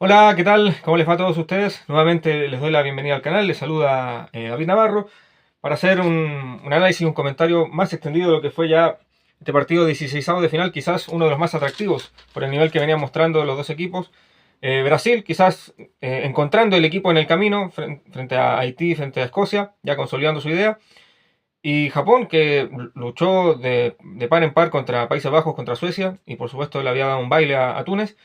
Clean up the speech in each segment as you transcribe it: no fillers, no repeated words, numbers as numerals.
Hola, ¿qué tal? ¿Cómo les va a todos ustedes? Nuevamente les doy la bienvenida al canal, les saluda David Navarro para hacer un análisis, un comentario más extendido de lo que fue ya este partido 16avo de final, quizás uno de los más atractivos por el nivel que venían mostrando los dos equipos. Brasil quizás encontrando el equipo en el camino frente a Haití, frente a Escocia, ya consolidando su idea. Y Japón que luchó de par en par contra Países Bajos, contra Suecia, y por supuesto le había dado un baile a Túnez.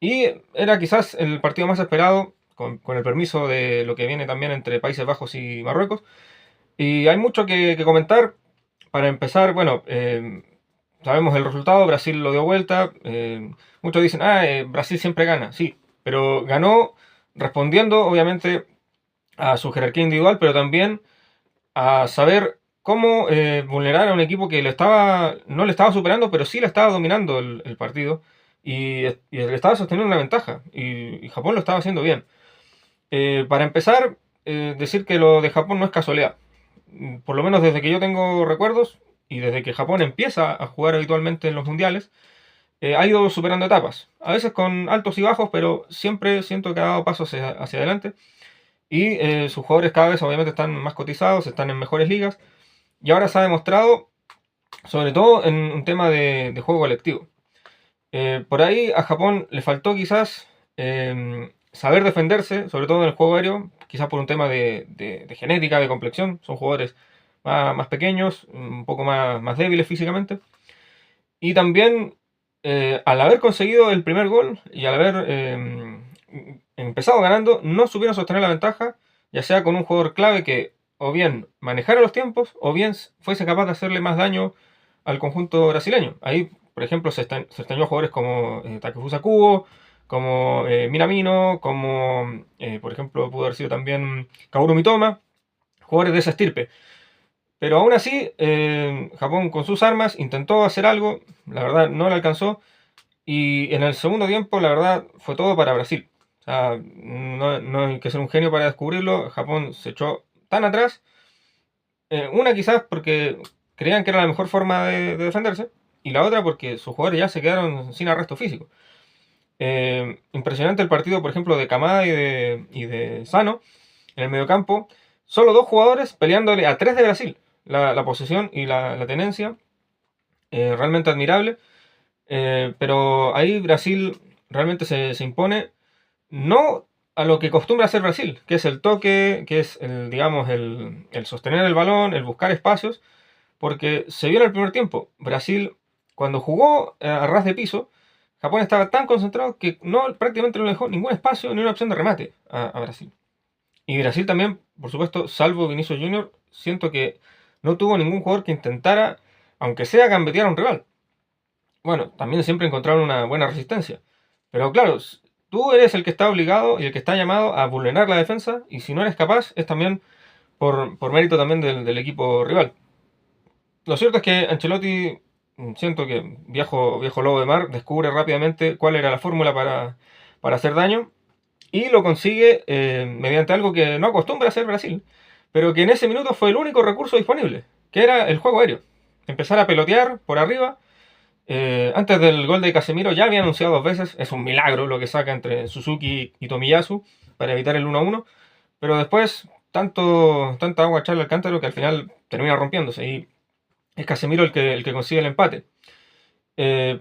Y era quizás el partido más esperado, con el permiso de lo que viene también entre Países Bajos y Marruecos. Y hay mucho que comentar. Para empezar, bueno, sabemos el resultado, Brasil lo dio vuelta. Muchos dicen, Brasil siempre gana, sí, pero ganó respondiendo obviamente a su jerarquía individual, pero también a saber cómo vulnerar a un equipo que no le estaba superando, pero sí le estaba dominando el partido y le estaba sosteniendo una ventaja. Y Japón lo estaba haciendo bien. Para empezar, decir que lo de Japón no es casualidad. Por lo menos desde que yo tengo recuerdos y desde que Japón empieza a jugar habitualmente en los mundiales, ha ido superando etapas. A veces con altos y bajos, pero siempre siento que ha dado pasos hacia adelante. Y sus jugadores cada vez obviamente están más cotizados, están en mejores ligas. Y ahora se ha demostrado, sobre todo en un tema de juego colectivo. Por ahí a Japón le faltó quizás saber defenderse, sobre todo en el juego aéreo, quizás por un tema de genética, de complexión. Son jugadores más pequeños, un poco más débiles físicamente. Y también al haber conseguido el primer gol y al haber empezado ganando, no supieron sostener la ventaja, ya sea con un jugador clave que o bien manejara los tiempos o bien fuese capaz de hacerle más daño al conjunto brasileño. Ahí, por ejemplo, se extrañó a jugadores como Takefusa Kubo, como Minamino, como por ejemplo pudo haber sido también Kaoru Mitoma, jugadores de esa estirpe. Pero aún así, Japón con sus armas intentó hacer algo, la verdad no le alcanzó, y en el segundo tiempo, la verdad, fue todo para Brasil. O sea, no hay que ser un genio para descubrirlo. Japón se echó tan atrás. Una quizás porque creían que era la mejor forma de defenderse. Y la otra porque sus jugadores ya se quedaron sin arresto físico. Impresionante el partido, por ejemplo, de Kamada y de Sano en el mediocampo. Solo dos jugadores peleándole a tres de Brasil. La posesión y la tenencia. Realmente admirable. Pero ahí Brasil realmente se impone, no a lo que acostumbra hacer Brasil, que es el toque, que es digamos, el sostener el balón, el buscar espacios, porque se vio en el primer tiempo. Brasil, cuando jugó a ras de piso, Japón estaba tan concentrado que prácticamente no le dejó ningún espacio ni una opción de remate a Brasil. Y Brasil también, por supuesto, salvo Vinicius Junior, siento que no tuvo ningún jugador que intentara, aunque sea gambetear a un rival. Bueno, también siempre encontraron una buena resistencia. Pero claro, tú eres el que está obligado y el que está llamado a vulnerar la defensa, y si no eres capaz, es también por mérito también del equipo rival. Lo cierto es que Ancelotti, siento que viejo lobo de mar, descubre rápidamente cuál era la fórmula para hacer daño, y lo consigue mediante algo que no acostumbra hacer Brasil, pero que en ese minuto fue el único recurso disponible, que era el juego aéreo. Empezar a pelotear por arriba. Antes del gol de Casemiro ya había anunciado dos veces, es un milagro lo que saca entre Suzuki y Tomiyasu para evitar el 1-1, pero después tanta agua echarle al cántaro que al final termina rompiéndose y es Casemiro el que consigue el empate.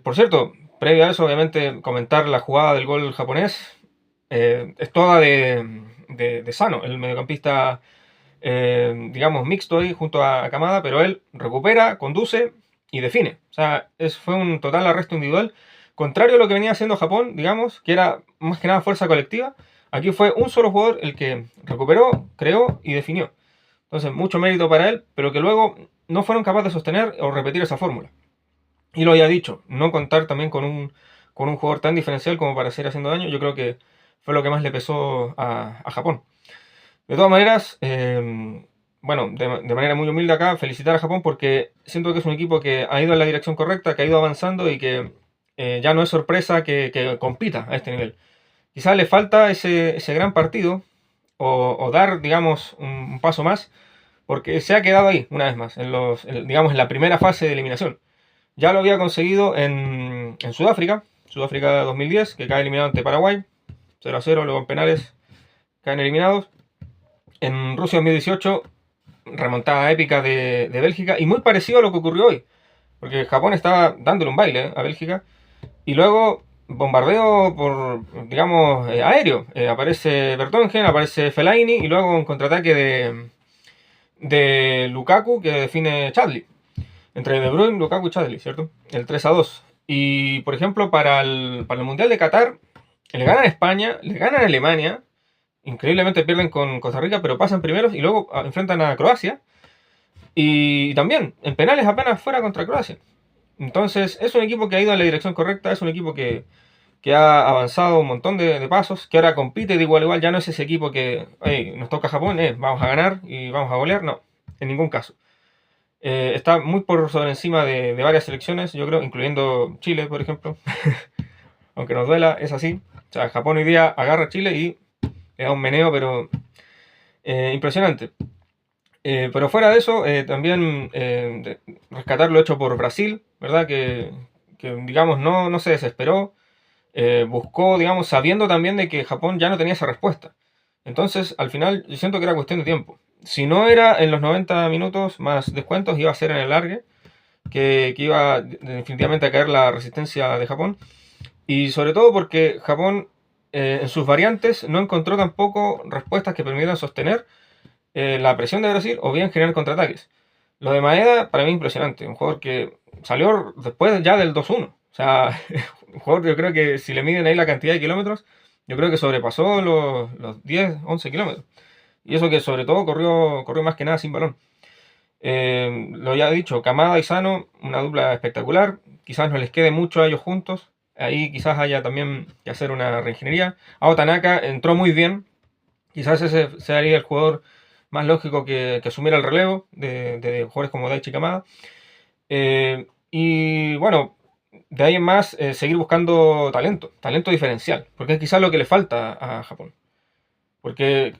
Por cierto, previo a eso obviamente comentar la jugada del gol japonés, es toda de Sano, el mediocampista digamos mixto ahí junto a Kamada, pero él recupera, conduce y define. O sea, fue un total arresto individual. Contrario a lo que venía haciendo Japón, digamos, que era más que nada fuerza colectiva, aquí fue un solo jugador el que recuperó, creó y definió. Entonces, mucho mérito para él, pero que luego no fueron capaces de sostener o repetir esa fórmula. Y lo había dicho, no contar también con un jugador tan diferencial como para seguir haciendo daño, yo creo que fue lo que más le pesó a Japón. De todas maneras, bueno, de manera muy humilde acá, felicitar a Japón porque siento que es un equipo que ha ido en la dirección correcta, que ha ido avanzando y que ya no es sorpresa que compita a este nivel. Quizás le falta ese gran partido o dar, digamos, un paso más porque se ha quedado ahí, una vez más, digamos, en la primera fase de eliminación. Ya lo había conseguido en Sudáfrica 2010, que cae eliminado ante Paraguay. 0-0, luego en penales caen eliminados. En Rusia 2018, remontada épica de Bélgica, y muy parecido a lo que ocurrió hoy, porque Japón estaba dándole un baile a Bélgica, y luego bombardeo por, digamos, aéreo. Aparece Vertonghen, aparece Fellaini, y luego un contraataque de Lukaku que define Chadli. Entre De Bruyne, Lukaku y Chadli, ¿cierto? El 3-2. Y, por ejemplo, para el Mundial de Qatar, le ganan a España, le ganan a Alemania, increíblemente pierden con Costa Rica, pero pasan primeros y luego enfrentan a Croacia. Y también, en penales apenas fuera contra Croacia. Entonces, es un equipo que ha ido en la dirección correcta, es un equipo que ha avanzado un montón de pasos, que ahora compite de igual a igual, ya no es ese equipo que hey, nos toca Japón, vamos a ganar y vamos a golear, no, en ningún caso. Está muy por sobre encima de varias selecciones, yo creo, incluyendo Chile, por ejemplo. Aunque nos duela, es así. O sea, Japón hoy día agarra a Chile y le da un meneo, pero impresionante. Pero fuera de eso, también rescatar lo hecho por Brasil, ¿verdad? Que digamos, no se desesperó. Buscó, digamos, sabiendo también de que Japón ya no tenía esa respuesta. Entonces, al final, yo siento que era cuestión de tiempo. Si no era en los 90 minutos más descuentos, iba a ser en el largue, que iba definitivamente a caer la resistencia de Japón. Y sobre todo porque Japón, en sus variantes, no encontró tampoco respuestas que permitieran sostener la presión de Brasil o bien generar contraataques. Lo de Maeda, para mí, impresionante. Un jugador que salió después ya del 2-1. O sea, un jugador, yo creo que si le miden ahí la cantidad de kilómetros, yo creo que sobrepasó los 10, 11 kilómetros. Y eso que sobre todo corrió más que nada sin balón. Lo ya he dicho, Kamada y Sano, una dupla espectacular. Quizás no les quede mucho a ellos juntos. Ahí quizás haya también que hacer una reingeniería. Ao Tanaka entró muy bien. Quizás ese sería el jugador más lógico que asumiera el relevo de jugadores como Daichi Kamada. Y bueno, de ahí en más, seguir buscando talento diferencial, porque es quizás lo que le falta a Japón. Porque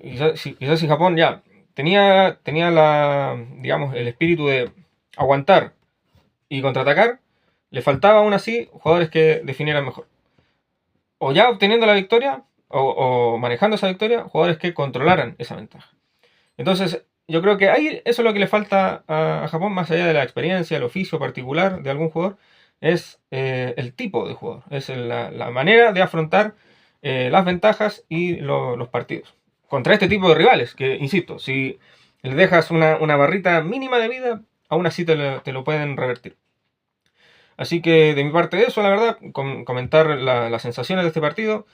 quizás si Japón ya tenía digamos, el espíritu de aguantar y contraatacar, le faltaba aún así jugadores que definieran mejor. O ya obteniendo la victoria, o manejando esa victoria, jugadores que controlaran esa ventaja. Entonces, yo creo que ahí eso es lo que le falta a Japón, más allá de la experiencia, el oficio particular de algún jugador, es el tipo de jugador, es la manera de afrontar las ventajas y los partidos. Contra este tipo de rivales, que, insisto, si le dejas una barrita mínima de vida, aún así te lo pueden revertir. Así que de mi parte eso, la verdad, comentar las sensaciones de este partido.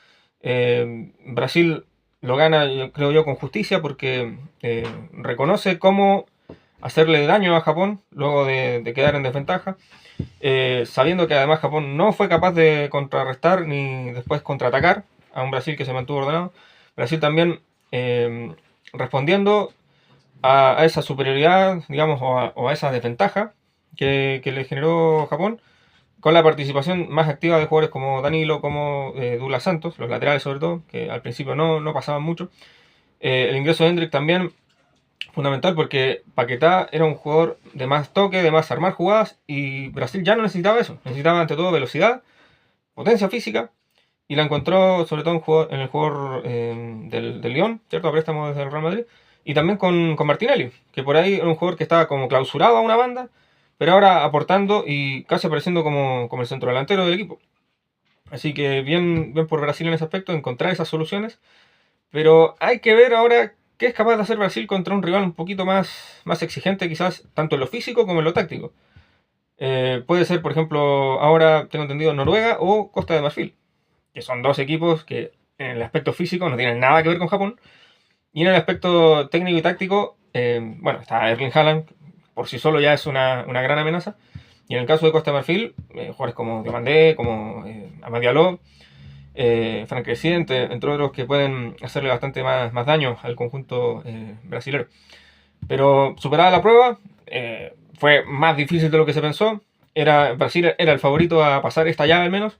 Brasil lo gana, creo yo, con justicia porque reconoce cómo hacerle daño a Japón luego de quedar en desventaja, sabiendo que además Japón no fue capaz de contrarrestar ni después contraatacar a un Brasil que se mantuvo ordenado. Brasil también respondiendo a esa superioridad, digamos, o a esa desventaja que le generó Japón, con la participación más activa de jugadores como Danilo, como Douglas Santos, los laterales sobre todo, que al principio no pasaban mucho. El ingreso de Hendrick también fundamental porque Paquetá era un jugador de más toque, de más armar jugadas, y Brasil ya no necesitaba eso. Necesitaba ante todo velocidad, potencia física, y la encontró sobre todo en el jugador del Lyon, ¿cierto? A préstamo desde el Real Madrid, y también con Martinelli, que por ahí era un jugador que estaba como clausurado a una banda, pero ahora aportando y casi apareciendo como el centro delantero del equipo. Así que bien por Brasil en ese aspecto, encontrar esas soluciones. Pero hay que ver ahora qué es capaz de hacer Brasil contra un rival un poquito más exigente, quizás tanto en lo físico como en lo táctico. Puede ser, por ejemplo, ahora tengo entendido Noruega o Costa de Marfil, que son dos equipos que en el aspecto físico no tienen nada que ver con Japón. Y en el aspecto técnico y táctico, bueno, está Erling Haaland, por sí solo ya es una gran amenaza. Y en el caso de Costa de Marfil, jugadores como Diomandé, como Amad Diallo, Frank Kessie, entre otros que pueden hacerle bastante más daño al conjunto brasilero. Pero superada la prueba, fue más difícil de lo que se pensó. Brasil era el favorito a pasar esta llave al menos.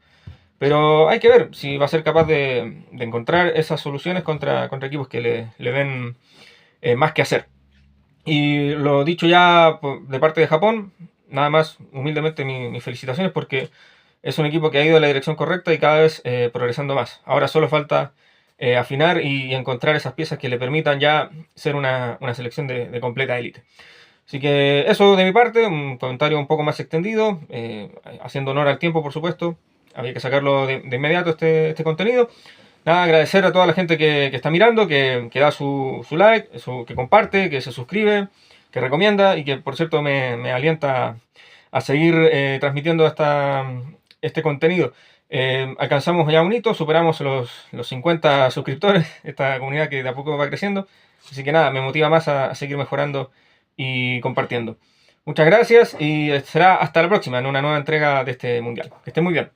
Pero hay que ver si va a ser capaz de encontrar esas soluciones contra equipos que le den más que hacer. Y lo dicho ya de parte de Japón, nada más humildemente mis felicitaciones porque es un equipo que ha ido en la dirección correcta y cada vez progresando más. Ahora solo falta afinar y encontrar esas piezas que le permitan ya ser una selección de completa élite. Así que eso de mi parte, un comentario un poco más extendido, haciendo honor al tiempo, por supuesto. Había que sacarlo de inmediato este contenido. Nada, agradecer a toda la gente que está mirando, que da su like, que comparte, que se suscribe, que recomienda y que, por cierto, me alienta a seguir transmitiendo este contenido. Alcanzamos ya un hito, superamos los 50 suscriptores, esta comunidad que de a poco va creciendo. Así que nada, me motiva más a seguir mejorando y compartiendo. Muchas gracias y será hasta la próxima en una nueva entrega de este mundial. Que estén muy bien.